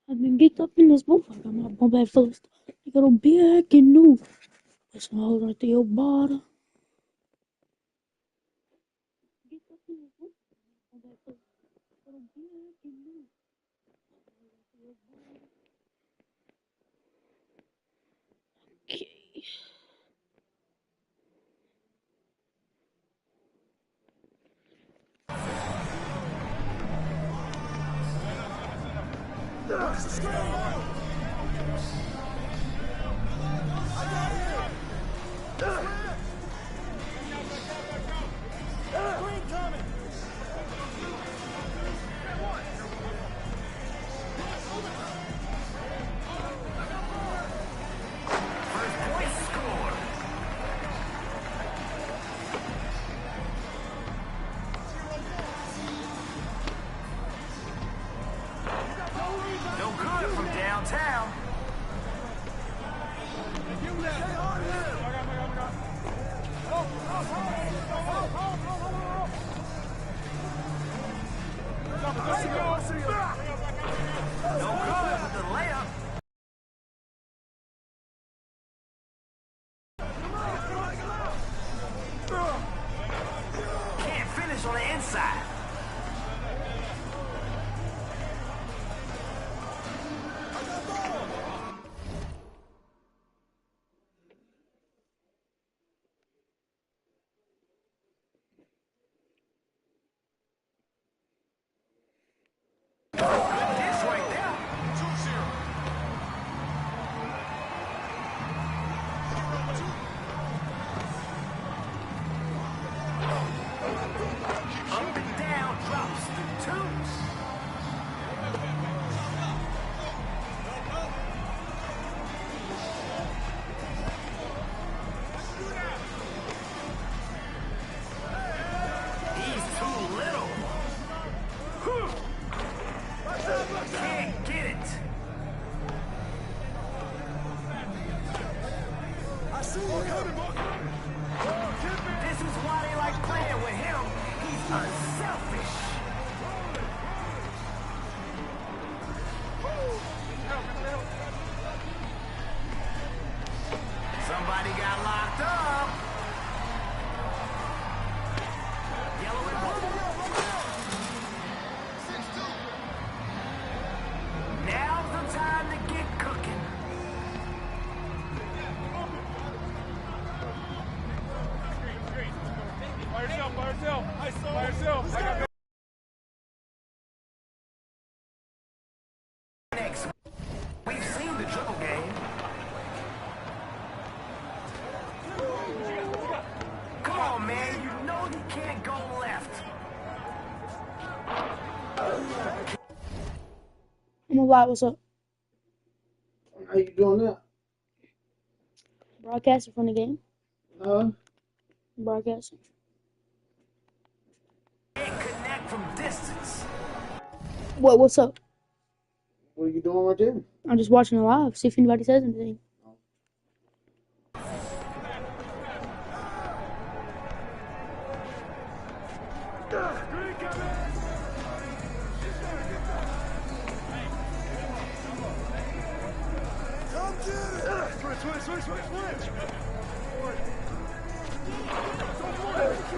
I've been get up in this boat. I got my bum bag full of stuff. I got a big and new. There's some holes right there, your bottom. Get up in this boat. My bag full of stuff. I got a big and new. Okay. Can't finish on the inside. This is why they like playing with him. He's unselfish. Somebody got locked up. Yellow and blue. Now's the time to get cooking. By yourself. Next, we've seen the triple game. Come on, man. You know you can't go left. I'm gonna lie, what's up? How you doing that? Broadcasting from the game. Broadcasting. Can't connect from distance. What's up? What are you doing right there? I'm just watching it live, see if anybody says anything.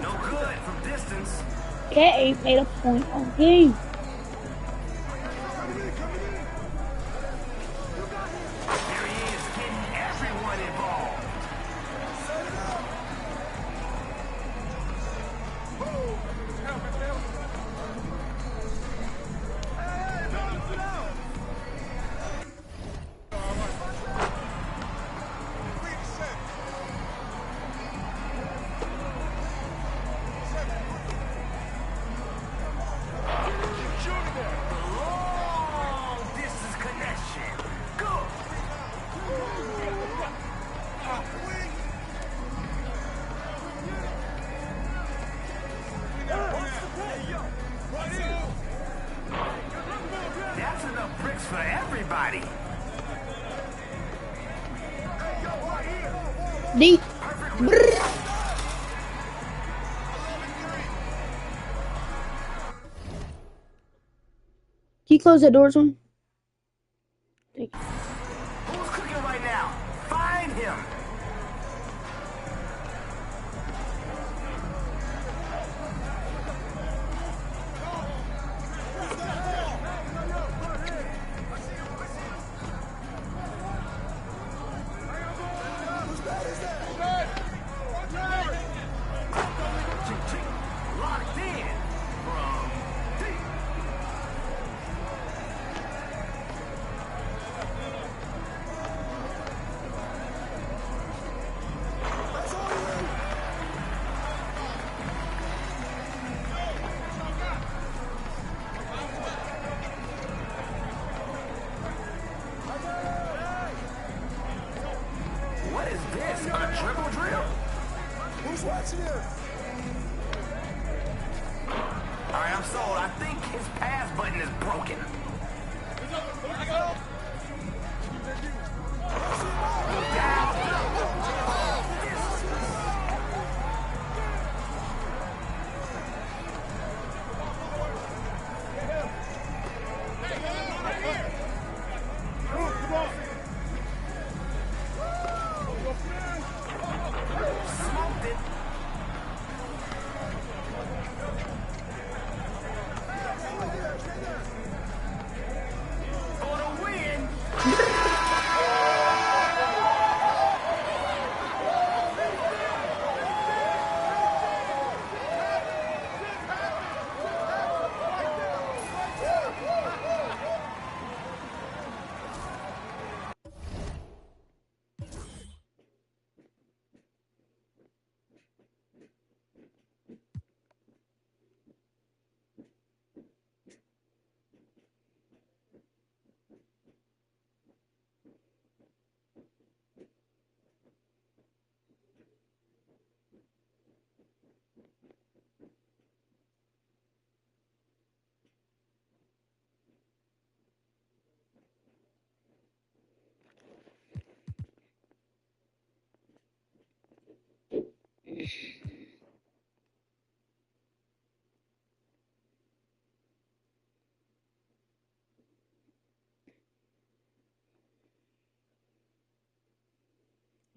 No good from distance. Okay, made a point on game. There he is, getting everyone involved. Long distance connection. Good. That's enough bricks for everybody. Deep. Perfect. Brrr. you close that door, son? Thank you. Who's cooking right now? Find him. Locked in from deep. What is this? A dribble drill? Who's watching him? All right, I'm sold. I think his pass button is broken. Smoked it. For the win.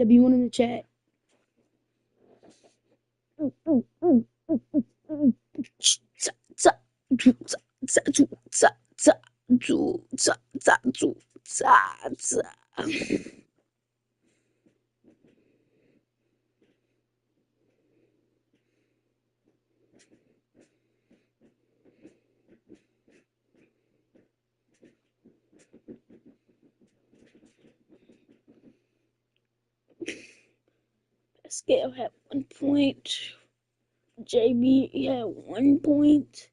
W1 in the chat. Pascal had 1 point. JB had 1 point.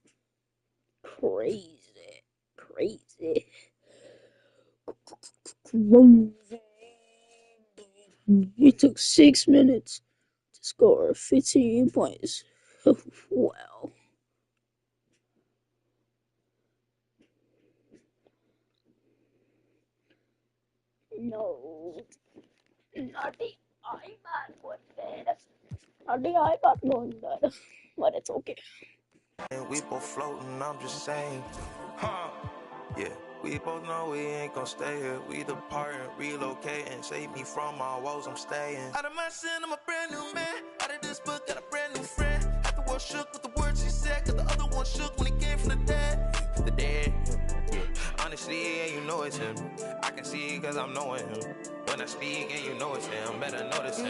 Crazy. It took 6 minutes to score 15 points. Wow. No. Not the iPad was bad. Not the iPad was bad. But it's okay. And we both floating, I'm just saying. Huh? Yeah, we both know we ain't gon' stay here. We depart and relocate and save me from my woes, I'm staying. Out of my sin, I'm a brand new man. Out of this book, got a brand new friend. Half the world shook with the words she said, cause the other one shook when he came from the dead. The dead, yeah. Honestly, yeah, you know it's him. I can see cause I'm knowing him. When I speak and you know it's him, better notice him.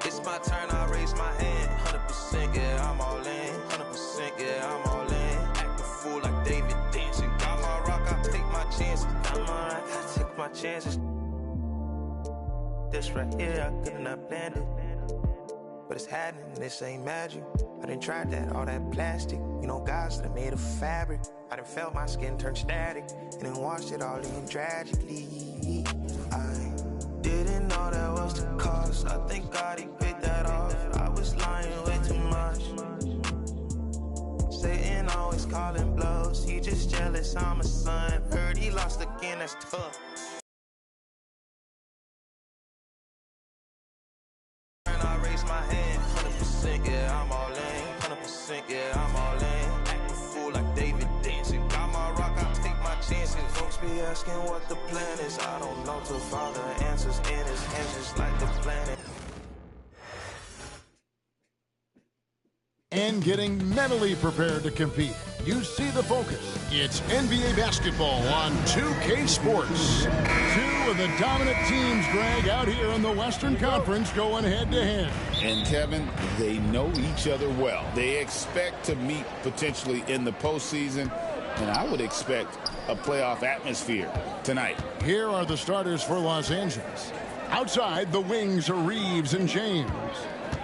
It's my turn, I raise my hand. 100%, yeah, I'm all in. 100%, yeah, I'm all in. Act a fool like David dancing. Got my rock, I take my chances. Got my rock, I take my chances. This right here, I could not planned it. But it's happening, this ain't magic. I done tried that, all that plastic. You know, guys that made of fabric. I done felt my skin turn static. And then watched it all end tragically. I didn't know that was the cost. I think God, he paid that off. I was lying way too much. Satan always calling blows. He just jealous, I'm a son. Heard he lost again, that's tough. I raise my hand. 100%, yeah, I'm all in. 100%, be asking what the plan is. I don't know till Father answers in his hands just like the planet. And getting mentally prepared to compete. You see the focus. It's NBA basketball on 2K Sports. Two of the dominant teams, Greg, out here in the Western Conference going head-to-head. And, Kevin, they know each other well. They expect to meet potentially in the postseason, and I would expect a playoff atmosphere tonight. Here are the starters for Los Angeles. Outside, the wings are Reeves and James.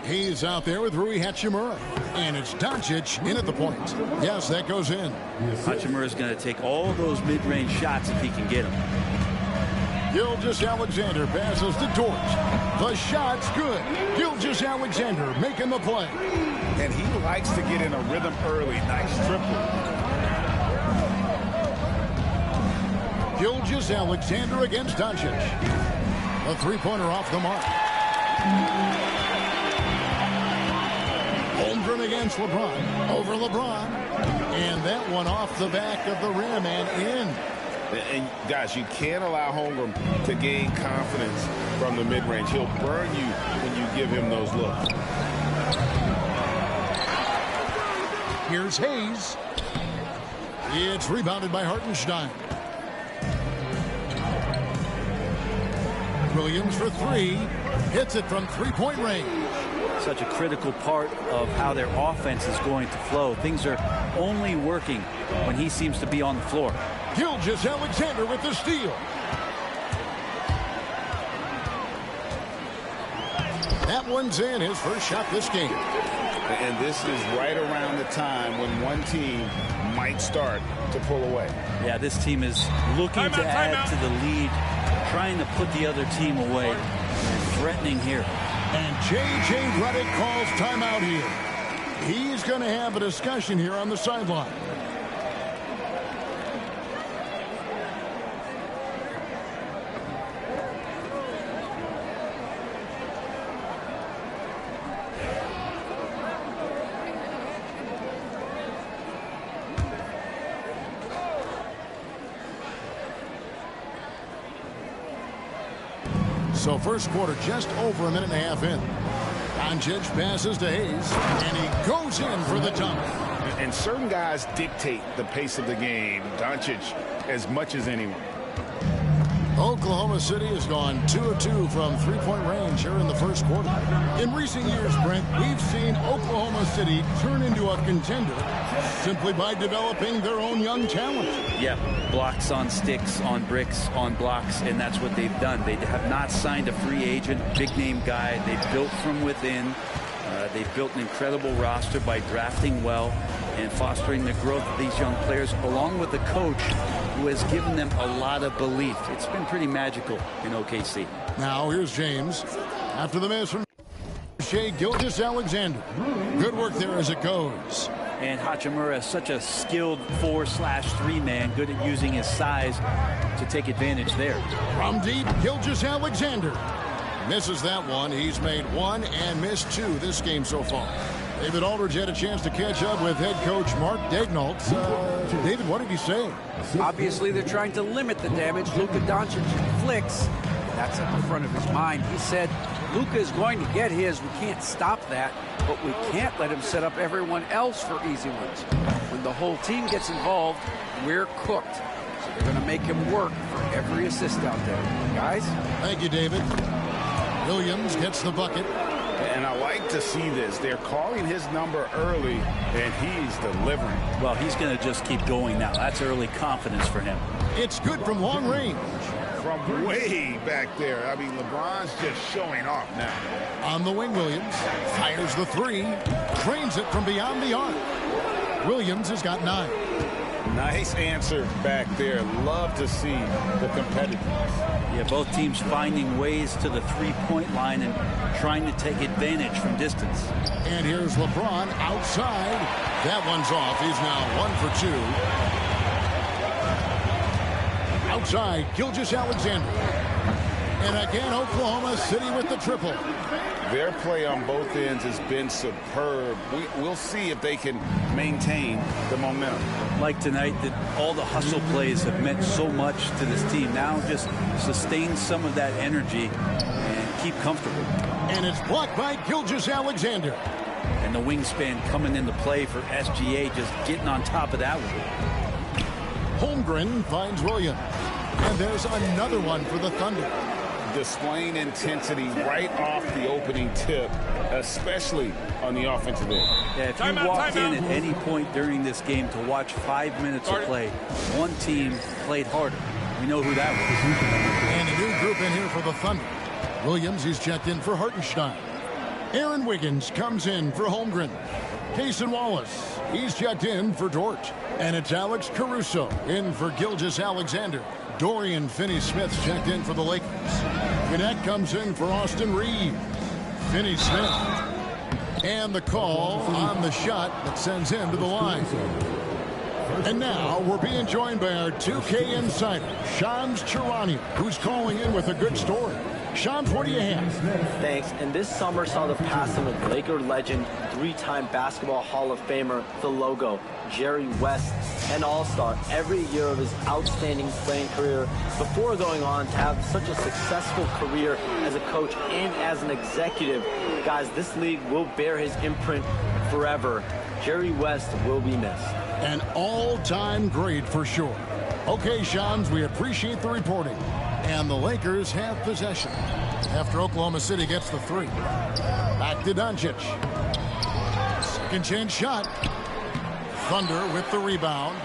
He's out there with Rui Hachimura. And it's Doncic in at the point. Yes, that goes in. Hachimura is going to take all those mid-range shots if he can get them. Gilgeous-Alexander passes to Dort. The shot's good. Gilgeous-Alexander making the play. And he likes to get in a rhythm early. Nice triple. Gilgeous-Alexander against Doncic. A three-pointer off the mark. Holmgren against LeBron. Over LeBron. And that one off the back of the rim and in. And, guys, you can't allow Holmgren to gain confidence from the mid-range. He'll burn you when you give him those looks. Here's Hayes. It's rebounded by Hartenstein. Williams for three. Hits it from three-point range. Such a critical part of how their offense is going to flow. Things are only working when he seems to be on the floor. Gilgeous-Alexander with the steal. That one's in, his first shot this game. And this is right around the time when one team might start to pull away. Yeah, this team is looking to add to the lead, trying to put the other team away, and threatening here. And J.J. Redick calls timeout here. He's going to have a discussion here on the sideline. So first quarter just over a minute and a half in. Doncic passes to Hayes, and he goes in for the dunk. And certain guys dictate the pace of the game. Doncic as much as anyone. Oklahoma City has gone 2 of 2 from three-point range here in the first quarter. In recent years, Brent, we've seen Oklahoma City turn into a contender simply by developing their own young talent. Yeah, blocks on sticks, on bricks, on blocks, and that's what they've done. They have not signed a free agent, big-name guy. They've built from within. They've built an incredible roster by drafting well and fostering the growth of these young players, along with the coach who has given them a lot of belief. It's been pretty magical in OKC. Now here's James. After the miss from Shai Gilgeous-Alexander. Good work there as it goes. And Hachimura is such a skilled 4/3 man, good at using his size to take advantage there. From deep, Gilgeous-Alexander misses that one. He's made one and missed two this game so far. David Aldridge had a chance to catch up with head coach Mark Daigneault. David, what did he say? Obviously, they're trying to limit the damage Luka Doncic inflicts. That's at the front of his mind. He said, Luka is going to get his. We can't stop that, but we can't let him set up everyone else for easy ones. When the whole team gets involved, we're cooked. So they're going to make him work for every assist out there. Guys? Thank you, David. Williams gets the bucket. And I like to see this. They're calling his number early, and he's delivering. Well, he's going to just keep going now. That's early confidence for him. It's good from long range. From way back there. I mean, LeBron's just showing off now. On the wing, Williams fires the three, trains it from beyond the arc. Williams has got 9. Nice answer back there. Love to see the competitiveness. Yeah, both teams finding ways to the three-point line and trying to take advantage from distance. And here's LeBron outside. That one's off. He's now 1 for 2. Outside, Gilgeous-Alexander. And again, Oklahoma City with the triple. Their play on both ends has been superb. We'll see if they can maintain the momentum. Like tonight, that all the hustle plays have meant so much to this team. Now just sustain some of that energy and keep comfortable. And it's blocked by Gilgeous-Alexander. And the wingspan coming into play for SGA, just getting on top of that one. Holmgren finds Williams. And there's another one for the Thunder. Displaying intensity right off the opening tip, especially on the offensive end. Yeah, if you walked in at any point during this game to watch 5 minutes of play, one team played harder. We know who that was. And a new group in here for the Thunder. Williams, he's checked in for Hartenstein. Aaron Wiggins comes in for Holmgren. Cason Wallace, he's checked in for Dort. And it's Alex Caruso in for Gilgeous-Alexander. Dorian Finney-Smith's checked in for the Lakers. Gwinnett comes in for Austin Reeves. Finney-Smith. And the call on the shot that sends him to the line. And now we're being joined by our 2K insider, Shams Charania, who's calling in with a good story. Shams, what do you have? Thanks. And this summer saw the passing of Laker legend, 3-time Basketball Hall of Famer, the logo, Jerry West, an all-star every year of his outstanding playing career before going on to have such a successful career as a coach and as an executive. Guys, this league will bear his imprint forever. Jerry West will be missed. An all-time great for sure. Okay, Shams, we appreciate the reporting. And the Lakers have possession after Oklahoma City gets the three. Back to Doncic. Second chance shot. Thunder with the rebound.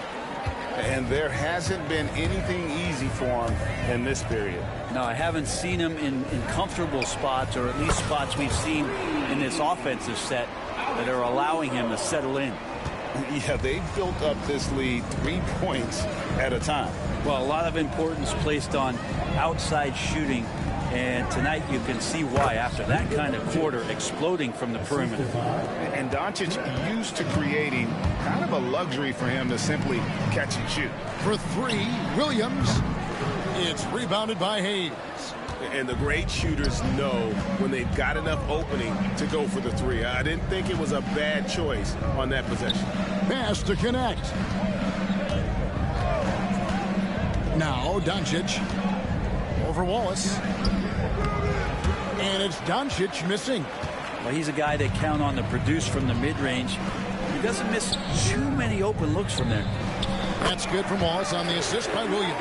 And there hasn't been anything easy for him in this period. No, I haven't seen him in comfortable spots, or at least spots we've seen in this offensive set that are allowing him to settle in. Yeah, they've built up this lead 3 points at a time. Well, a lot of importance placed on outside shooting, and tonight you can see why after that kind of quarter, exploding from the perimeter. And Doncic used to creating kind of a luxury for him to simply catch and shoot. For three, Williams. It's rebounded by Hayes. And the great shooters know when they've got enough opening to go for the three. I didn't think it was a bad choice on that possession. Pass to connect. Now Doncic over Wallace. And it's Doncic missing. Well, he's a guy they count on to produce from the mid-range. He doesn't miss too many open looks from there. That's good from Wallace on the assist by Williams.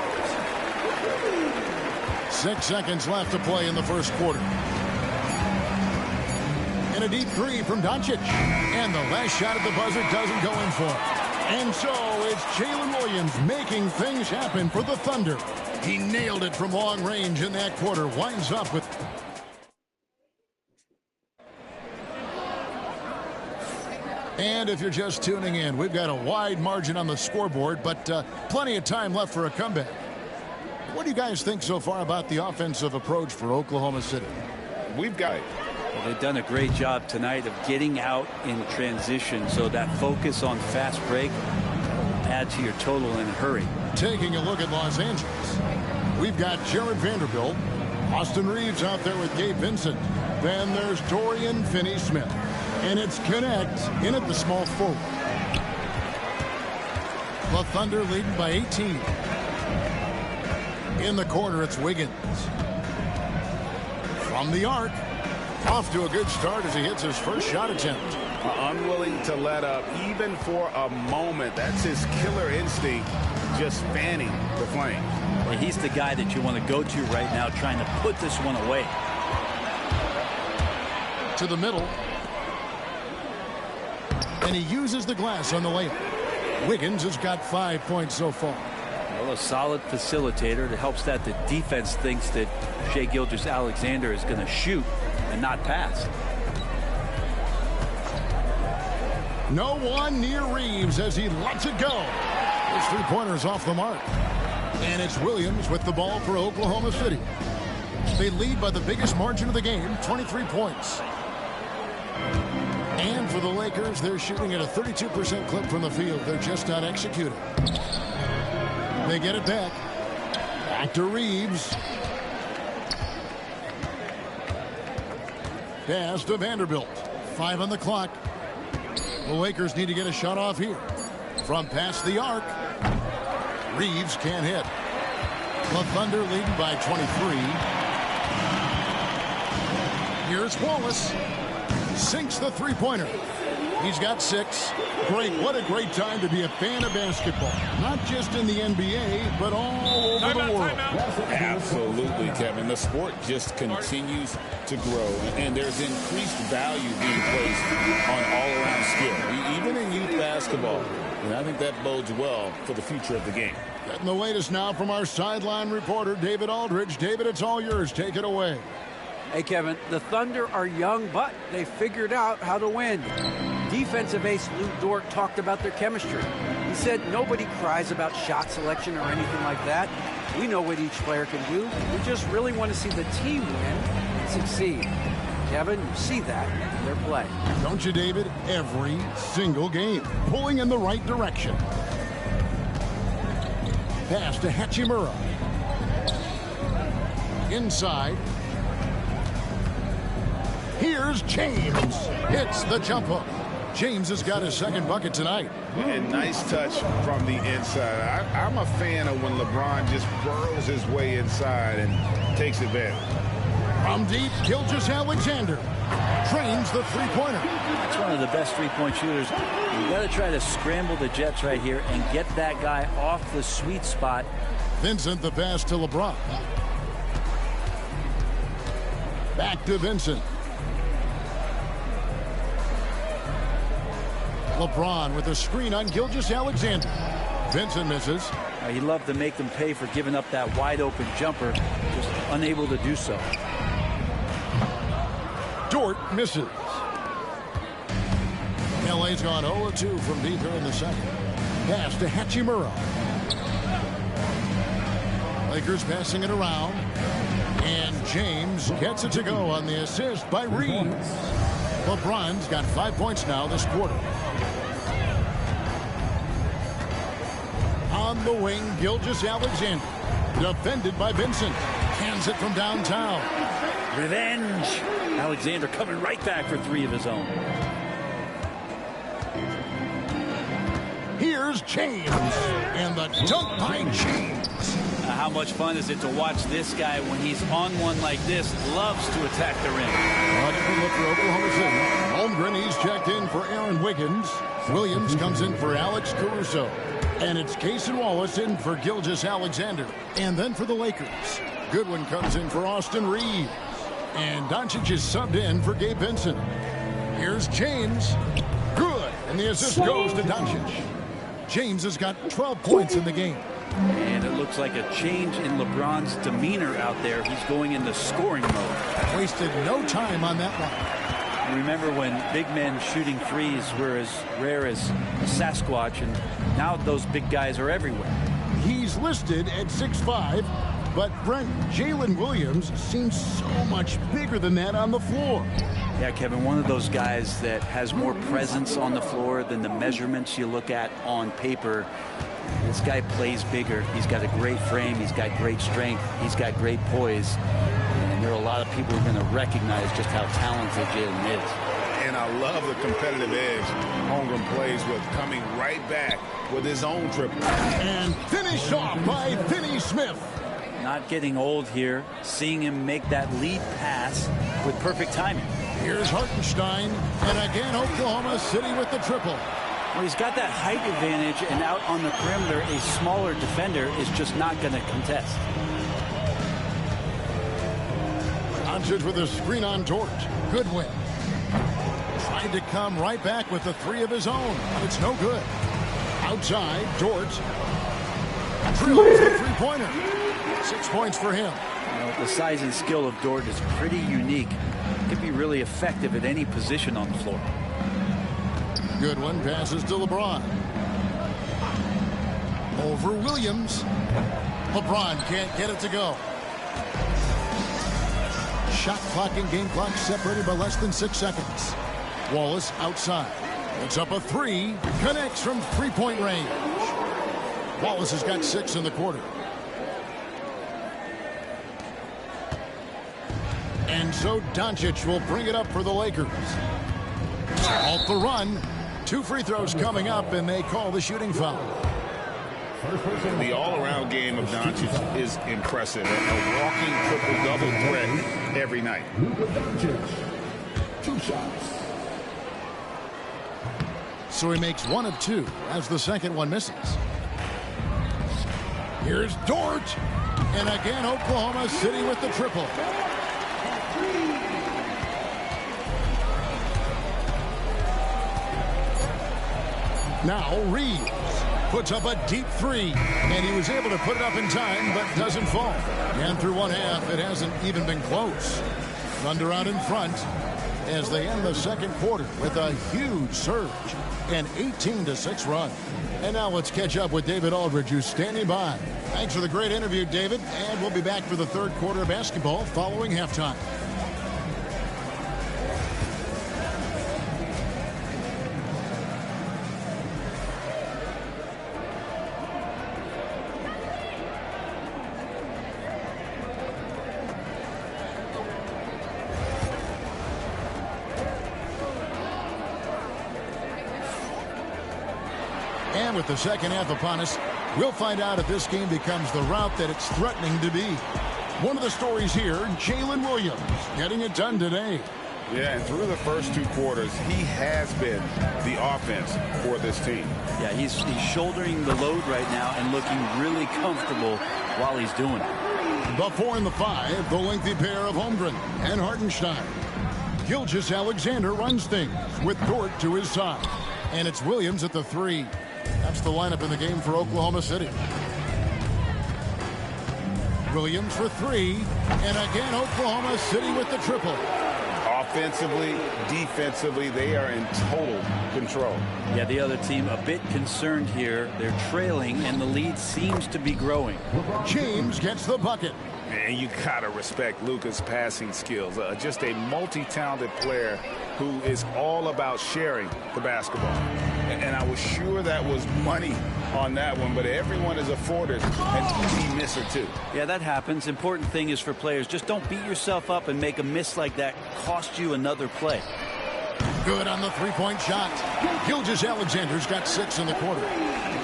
6 seconds left to play in the first quarter. And a deep three from Doncic. And the last shot at the buzzer doesn't go in for it. And so it's Jalen Williams making things happen for the Thunder. He nailed it from long range in that quarter. Winds up with... And if you're just tuning in, we've got a wide margin on the scoreboard, but plenty of time left for a comeback. What do you guys think so far about the offensive approach for Oklahoma City? We've got it. Well, they've done a great job tonight of getting out in transition, so that focus on fast break add to your total in a hurry. Taking a look at Los Angeles, we've got Jared Vanderbilt, Austin Reeves out there with Gabe Vincent. Then there's Dorian Finney-Smith. And it's Connect in at the small forward. The Thunder leading by 18. In the corner, it's Wiggins. From the arc. Off to a good start as he hits his first shot attempt. Unwilling to let up even for a moment. That's his killer instinct, just fanning the flame. Well, he's the guy that you want to go to right now, trying to put this one away. To the middle. And he uses the glass on the layup. Wiggins has got 5 points so far. Well, a solid facilitator that helps that the defense thinks that Shai Gilgeous-Alexander is going to shoot and not pass. No one near Reeves as he lets it go. His three-pointer's off the mark. And it's Williams with the ball for Oklahoma City. They lead by the biggest margin of the game, 23 points. And for the Lakers, they're shooting at a 32% clip from the field. They're just not executing. They get it back. Back to Reeves. Pass to Vanderbilt. 5 on the clock. The Lakers need to get a shot off here. From past the arc. Reeves can't hit. The Thunder leading by 23. Here's Wallace. Sinks the three-pointer. He's got 6. Great. What a great time to be a fan of basketball. Not just in the NBA, but all over the world. Absolutely, Kevin. The sport just continues to grow, and there's increased value being placed on all-around skill, even in youth basketball. And I think that bodes well for the future of the game. Getting the latest now from our sideline reporter, David Aldridge. David, it's all yours. Take it away. Hey, Kevin, the Thunder are young, but they figured out how to win. Defensive ace Lou Dort talked about their chemistry. He said nobody cries about shot selection or anything like that. We know what each player can do. We just really want to see the team win and succeed. Kevin, you see that in their play. Don't you, David? Every single game. Pulling in the right direction. Pass to Hachimura. Inside. Here's James. Hits the jump hook. James has got his second bucket tonight. And nice touch from the inside. I'm a fan of when LeBron just burrows his way inside and takes advantage. From deep, Gilgeous-Alexander trains the three-pointer. That's one of the best three-point shooters. You got to try to scramble the Jets right here and get that guy off the sweet spot. Vincent the pass to LeBron. Back to Vincent. LeBron with a screen on Gilgeous-Alexander. Vincent misses. He loved to make them pay for giving up that wide-open jumper. Just unable to do so. Dort misses. LA's gone 0-2 from deep here in the second. Pass to Hachimura. Lakers passing it around. And James gets it to go on the assist by Reeves. LeBron's got 5 points now this quarter. On the wing, Gilgeous-Alexander. Defended by Vincent. Hands it from downtown. Revenge. Alexander coming right back for 3 of his own. Here's James. And the dunk by James. How much fun is it to watch this guy when he's on one like this? Loves to attack the rim. Different look for Oklahoma City. Holmgren, he's checked in for Aaron Wiggins. Williams comes in for Alex Caruso. And it's Cason Wallace in for Gilgeous-Alexander. And then for the Lakers, Goodwin comes in for Austin Reeves. And Doncic is subbed in for Gabe Vincent. Here's James. Good. And the assist goes to Doncic. James has got 12 points in the game. And it looks like a change in LeBron's demeanor out there. He's going into scoring mode. Wasted no time on that one. Remember when big men shooting threes were as rare as a Sasquatch, and now those big guys are everywhere. He's listed at 6'5", but Brent, Jalen Williams seems so much bigger than that on the floor. Yeah, Kevin, one of those guys that has more presence on the floor than the measurements you look at on paper. This guy plays bigger. He's got a great frame. He's got great strength. He's got great poise. And there are a lot of people who are going to recognize just how talented Jalen is. And I love the competitive edge Holmgren plays with, coming right back with his own triple. And finished off by Finney Smith. Not getting old here. Seeing him make that lead pass with perfect timing. Here's Hartenstein. And again, Oklahoma City with the triple. Well, he's got that height advantage, and out on the perimeter, a smaller defender is just not going to contest. Doncic with a screen on Dort. Goodwin. Tried to come right back with the 3 of his own, but it's no good. Outside, Dort drills the three-pointer. 6 points for him. The size and skill of Dort is pretty unique. Could be really effective at any position on the floor. Goodwin passes to LeBron. Over Williams. LeBron can't get it to go. Shot clock and game clock separated by less than 6 seconds. Wallace outside. It's up a 3. Connects from three-point range. Wallace has got 6 in the quarter. And so Doncic will bring it up for the Lakers. Off the run. 2 free throws coming up, and they call the shooting foul. The all-around game of Doncic is impressive. A walking triple-double threat every night. 2 shots. So he makes 1 of 2 as the second one misses. Here's Dort. And again, Oklahoma City with the triple. Now Reeves puts up a deep 3, and he was able to put it up in time, but doesn't fall. And through one half, it hasn't even been close. Thunder out in front as they end the second quarter with a huge surge, an 18-6 run. And now let's catch up with David Aldridge, who's standing by. Thanks for the great interview, David, and we'll be back for the third quarter of basketball following halftime. And with the second half upon us, we'll find out if this game becomes the route that it's threatening to be. One of the stories here, Jalen Williams getting it done today. Yeah, and through the first 2 quarters, he has been the offense for this team. Yeah, he's shouldering the load right now and looking really comfortable while he's doing it. The 4 and the 5, the lengthy pair of Holmgren and Hartenstein. Gilgeous-Alexander runs things with Dort to his side. And it's Williams at the 3. That's the lineup in the game for Oklahoma City. Williams for 3. And again, Oklahoma City with the triple. Offensively, defensively, they are in total control. Yeah, the other team a bit concerned here. They're trailing, and the lead seems to be growing. James gets the bucket. And you gotta respect Luka's passing skills. Just a multi-talented player who is all about sharing the basketball. And I was sure that was money on that one, but everyone is afforded an easy misser too. Yeah, that happens. Important thing is for players, just don't beat yourself up and make a miss like that cost you another play. Good on the 3-point shot. Gilgeous-Alexander's got 6 in the quarter.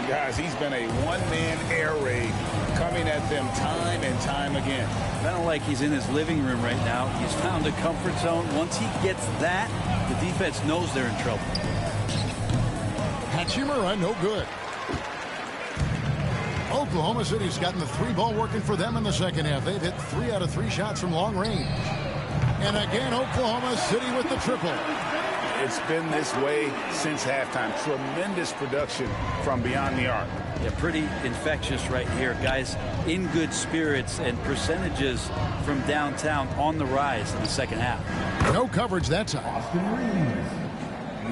Guys, he's been a one-man air raid coming at them time and time again. I don't like he's in his living room right now. He's found a comfort zone. Once he gets that, the defense knows they're in trouble. Hachimura, no good. Oklahoma City's gotten the 3-ball working for them in the second half. They've hit 3 out of 3 shots from long range. And again, Oklahoma City with the triple. It's been this way since halftime. Tremendous production from beyond the arc. Yeah, pretty infectious right here. Guys in good spirits, and percentages from downtown on the rise in the second half. No coverage that time.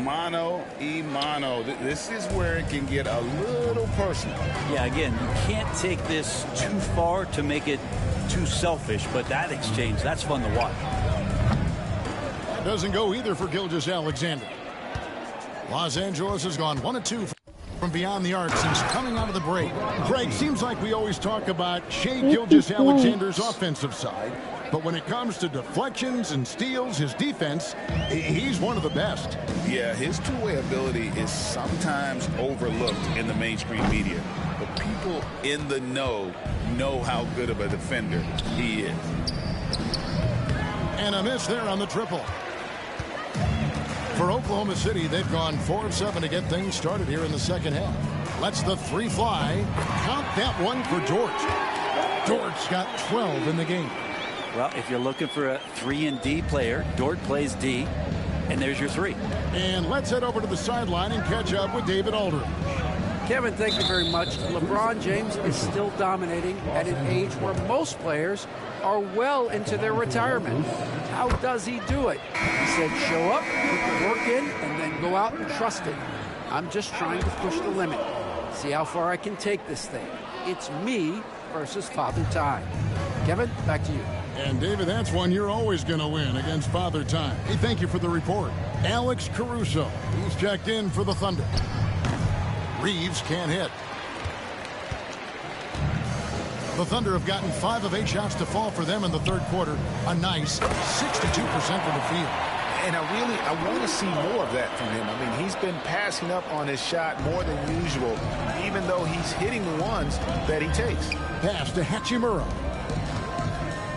Mano. This is where it can get a little personal. Yeah, again, you can't take this too far to make it too selfish, but that exchange, that's fun to watch. That doesn't go either for Gilgeous-Alexander. Los Angeles has gone 1 of 2 from beyond the arc since coming out of the break. Craig, seems like we always talk about Shai Gilgeous-Alexander's offensive side, but when it comes to deflections and steals, his defense, he's one of the best. Yeah, his two-way ability is sometimes overlooked in the mainstream media, but people in the know how good of a defender he is. And a miss there on the triple. For Oklahoma City, they've gone 4 of 7 to get things started here in the second half. Lets the 3 fly. Count that one for Dort. Dort's got 12 in the game. Well, if you're looking for a 3-and-D player, Dort plays D, and there's your 3. And let's head over to the sideline and catch up with David Aldridge. Kevin, thank you very much. LeBron James is still dominating at an age where most players are well into their retirement. How does he do it? He said, show up, put the work in, and then go out and trust it. I'm just trying to push the limit. See how far I can take this thing. It's me versus Father Time. Kevin, back to you. And David, that's one you're always going to win against Father Time. Hey, thank you for the report. Alex Caruso, he's checked in for the Thunder. Reeves can't hit. The Thunder have gotten 5 of 8 shots to fall for them in the third quarter. A nice 62% from the field. And I want to see more of that from him. I mean, he's been passing up on his shot more than usual, even though he's hitting the ones that he takes. Pass to Hachimura.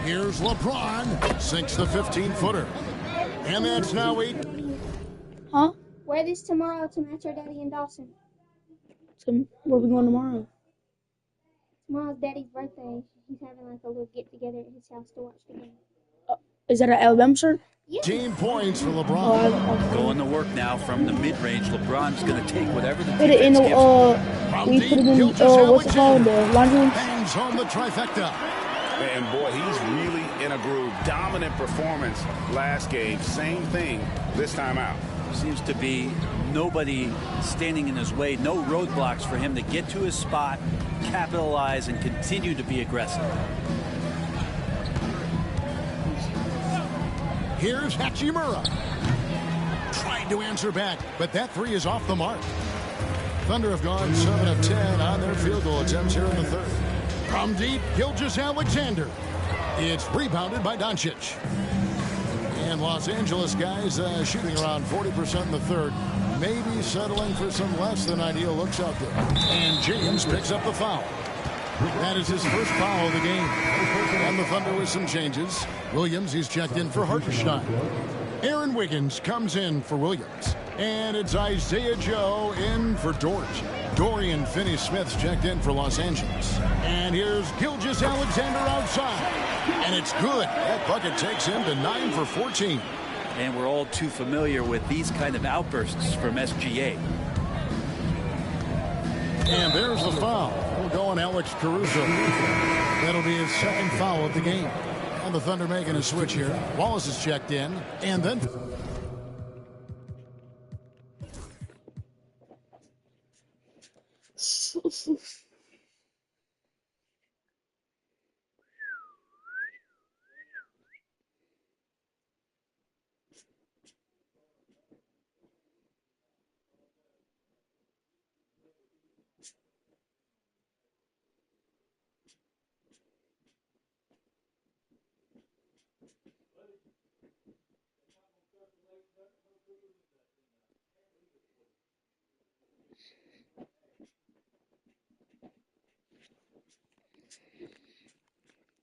Here's LeBron. Sinks the 15-footer. And that's now 8. Huh? Wear this tomorrow to match our daddy in Dawson. So where are we going tomorrow? Tomorrow's daddy's birthday. He's having like a little get-together at his house to watch the game. Is that an Alabama shirt? Yeah. Team points for LeBron. Going to work now from the mid-range. LeBron's going to take whatever the Put it in defense the, we put it in, what's it called, the laundry room? Hangs on the trifecta. And boy, he's really in a groove. Dominant performance last game. Same thing this time out. Seems to be nobody standing in his way. No roadblocks for him to get to his spot, capitalize, and continue to be aggressive. Here's Hachimura. Tried to answer back, but that 3 is off the mark. Thunder have gone 7 of 10 on their field goal attempts here in the third. From deep, Gilgeous-Alexander. It's rebounded by Doncic. And Los Angeles guys shooting around 40% in the third. Maybe settling for some less than ideal looks out there. And James picks up the foul. That is his first foul of the game. And the Thunder with some changes. Williams, he's checked in for Hartenstein. Aaron Wiggins comes in for Williams. And it's Isaiah Joe in for Dort. Dorian Finney-Smith's checked in for Los Angeles. And here's Gilgeous-Alexander outside. And it's good. That bucket takes him to 9 for 14. And we're all too familiar with these kind of outbursts from SGA. And there's the foul. We'll go on Alex Caruso. That'll be his second foul of the game. And the Thunder making a switch here. Wallace is checked in. And then...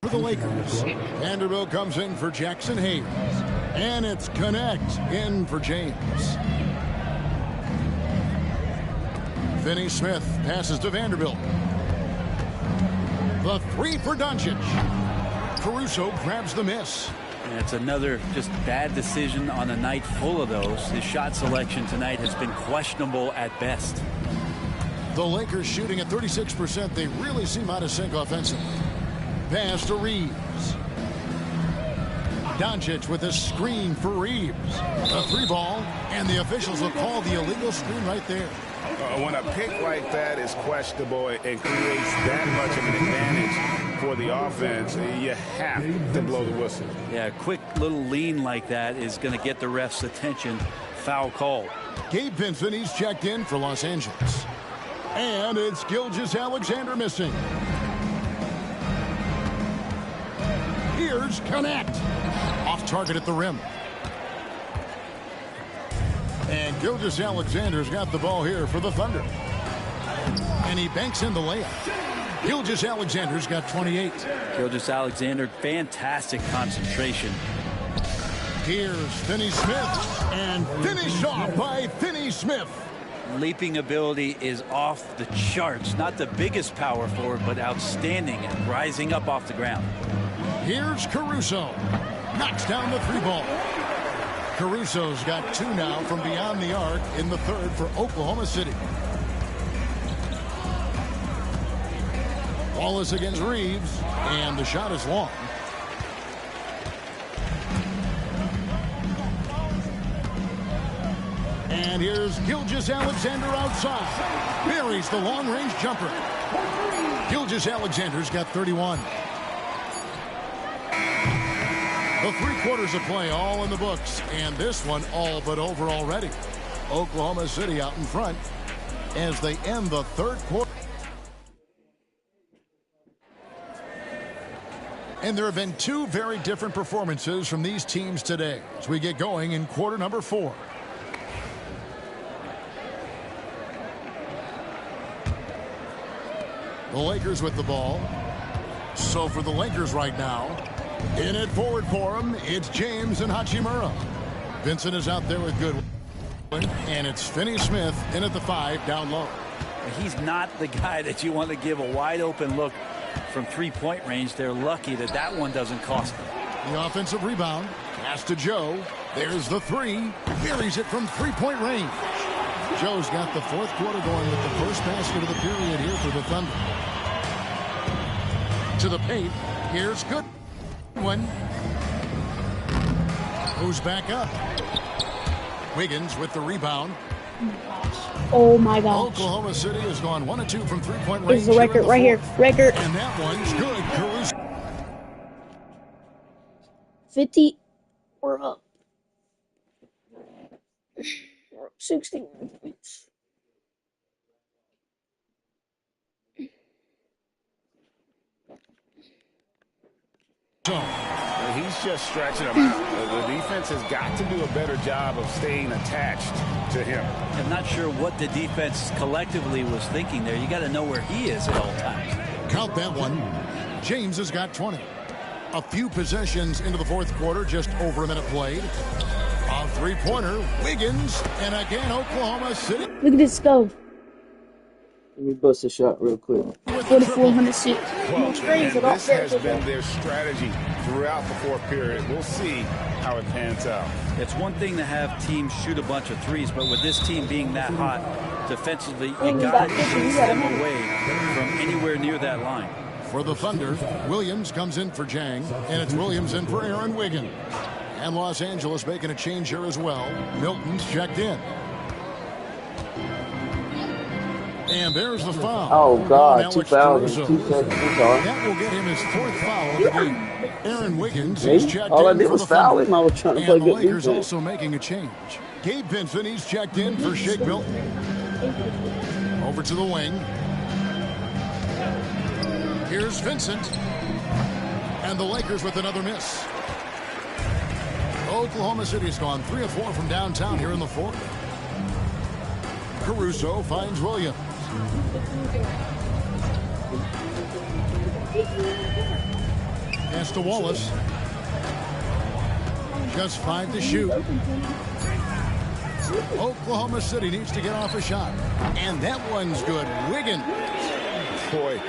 for the Lakers. Vanderbilt comes in for Jackson Hayes. And it's Connect in for James. Finney-Smith passes to Vanderbilt. The 3 for Doncic. Caruso grabs the miss. And it's another just bad decision on a night full of those. His shot selection tonight has been questionable at best. The Lakers shooting at 36%. They really seem out of sync offensively. Pass to Reeves. Doncic with a screen for Reeves. A 3-ball, and the officials will call the illegal screen right there. When a pick like that is questionable and creates that much of an advantage for the offense, you have to blow the whistle. Yeah, a quick little lean like that is going to get the ref's attention. Foul call. Gabe Vincent, he's checked in for Los Angeles. And it's Gilgeous-Alexander missing. Here's Connect. Off target at the rim. And Gilgeous-Alexander's got the ball here for the Thunder. And he banks in the layup. Gilgeous-Alexander's got 28. Gilgeous-Alexander, fantastic concentration. Here's Finney-Smith. And finished off by Finney-Smith. Leaping ability is off the charts. Not the biggest power forward, but outstanding and rising up off the ground. Here's Caruso. Knocks down the 3-ball. Caruso's got 2 now from beyond the arc in the third for Oklahoma City. Wallace against Reeves, and the shot is long. And here's Gilgeous-Alexander outside. Buries the long-range jumper. Gilgeous-Alexander's got 31. The 3 quarters of play all in the books, and this one all but over already. Oklahoma City out in front as they end the third quarter. And there have been two very different performances from these teams today as we get going in quarter number 4. The Lakers with the ball. So for the Lakers right now, in it forward for him, it's James and Hachimura. Vincent is out there with Goodwin. And it's Finney-Smith in at the 5 down low. He's not the guy that you want to give a wide open look from 3-point range. They're lucky that that one doesn't cost them. The offensive rebound. Pass to Joe. There's the 3. Buries it from 3-point range. Joe's got the fourth quarter going with the first basket of the period here for the Thunder. To the paint. Here's Goodwin. Who's back up? Wiggins with the rebound. Oh my gosh. Oklahoma City has gone 1 of 2 from 3-point range. This is a record right here. Record. And that one's good. Caruso. 50. We're up. We're up 61 points. He's just stretching him out. The defense has got to do a better job of staying attached to him. I'm not sure what the defense collectively was thinking there. You got to know where he is at all times. Count that one. James has got 20. A few possessions into the fourth quarter, just over a minute played. A three-pointer, Wiggins, and again Oklahoma City. Look at this go. Let me bust a shot real quick. 4,406. Well, this has been their strategy throughout the fourth period. We'll see how it pans out. It's one thing to have teams shoot a bunch of threes, but with this team being that hot defensively, you got to chase them away from anywhere near that line. For the Thunder, Williams comes in for Jang, and it's Williams in for Aaron Wiggins. And Los Angeles making a change here as well. Milton's checked in. And there's the foul. Oh, God. Alex 2,000. Caruso. That will get him his fourth foul of the game. Aaron Wiggins is checked All I in did for was the foul Thunder. him. I was trying to play And the good Lakers defense. also making a change. Gabe Vincent, he's checked in for Shake Milton. Over to the wing. Here's Vincent. And the Lakers with another miss. Oklahoma City's gone 3 of 4 from downtown here in the fourth. Caruso finds Williams. Pass to Wallace. Just 5 to shoot. Oklahoma City needs to get off a shot. And that one's good. Wiggins. Boy.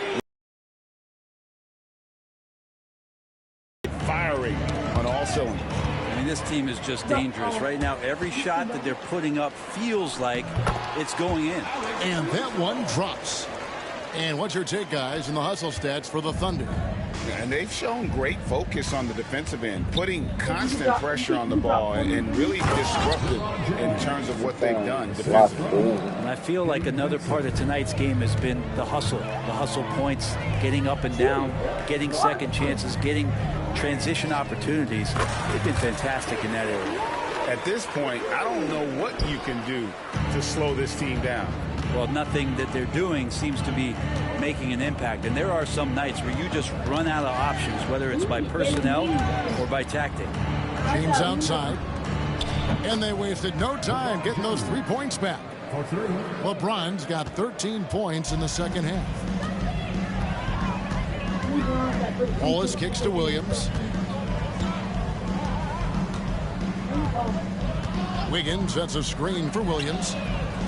Firing on all cylinders. I mean, this team is just dangerous. Right now, every shot that they're putting up feels like it's going in. And that one drops. And what's your take, guys, in the hustle stats for the Thunder? And they've shown great focus on the defensive end, putting constant pressure on the ball and really disruptive in terms of what they've done defensively. And I feel like another part of tonight's game has been the hustle points, getting up and down, getting second chances, getting transition opportunities. They've been fantastic in that area. At this point, I don't know what you can do to slow this team down. Well, nothing that they're doing seems to be making an impact. And there are some nights where you just run out of options, whether it's by personnel or by tactic. James outside. And they wasted no time getting those 3 points back. LeBron's got 13 points in the second half. Wallace kicks to Williams. Wiggins sets a screen for Williams.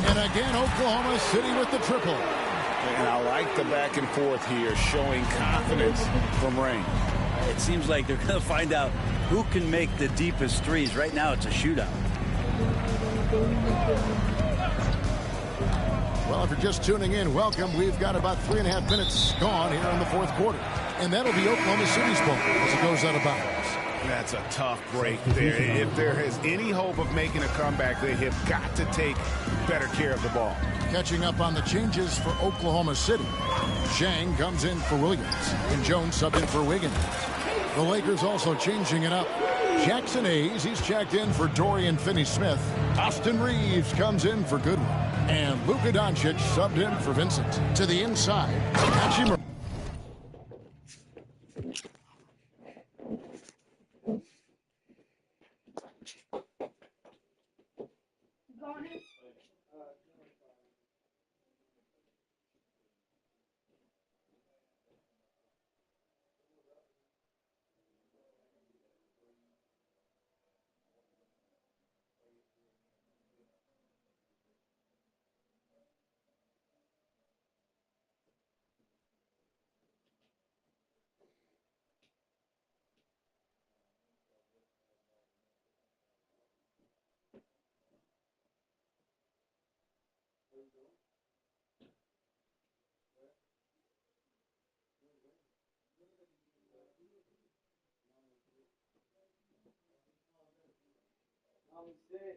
And again, Oklahoma City with the triple. And I like the back and forth here, showing confidence from range. It seems like they're going to find out who can make the deepest threes. Right now, it's a shootout. Well, if you're just tuning in, welcome. We've got about 3.5 minutes gone here in the fourth quarter. And that'll be Oklahoma City's ball as it goes out of bounds. That's a tough break there. If there is any hope of making a comeback, they have got to take better care of the ball. Catching up on the changes for Oklahoma City. Zhang comes in for Williams. And Jones subbed in for Wiggins. The Lakers also changing it up. Jackson Hayes, he's checked in for Dorian Finney-Smith. Austin Reeves comes in for Goodwin. And Luka Doncic subbed in for Vincent. To the inside, Hachimura. Tommy said.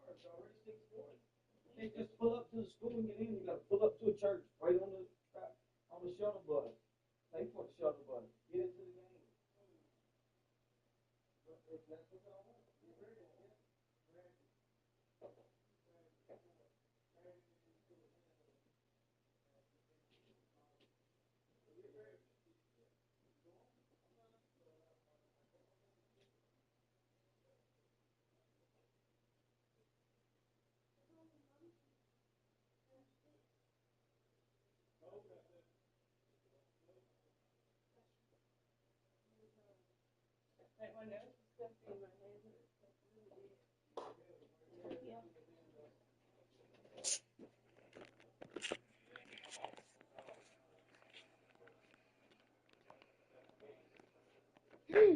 It's already 6:40. You can't just pull up to the school and get in. You got to pull up to a church right on the shuttle bus. Pay for the shuttle bus. Get into the game. If that's what y'all want. Get ready. Yeah.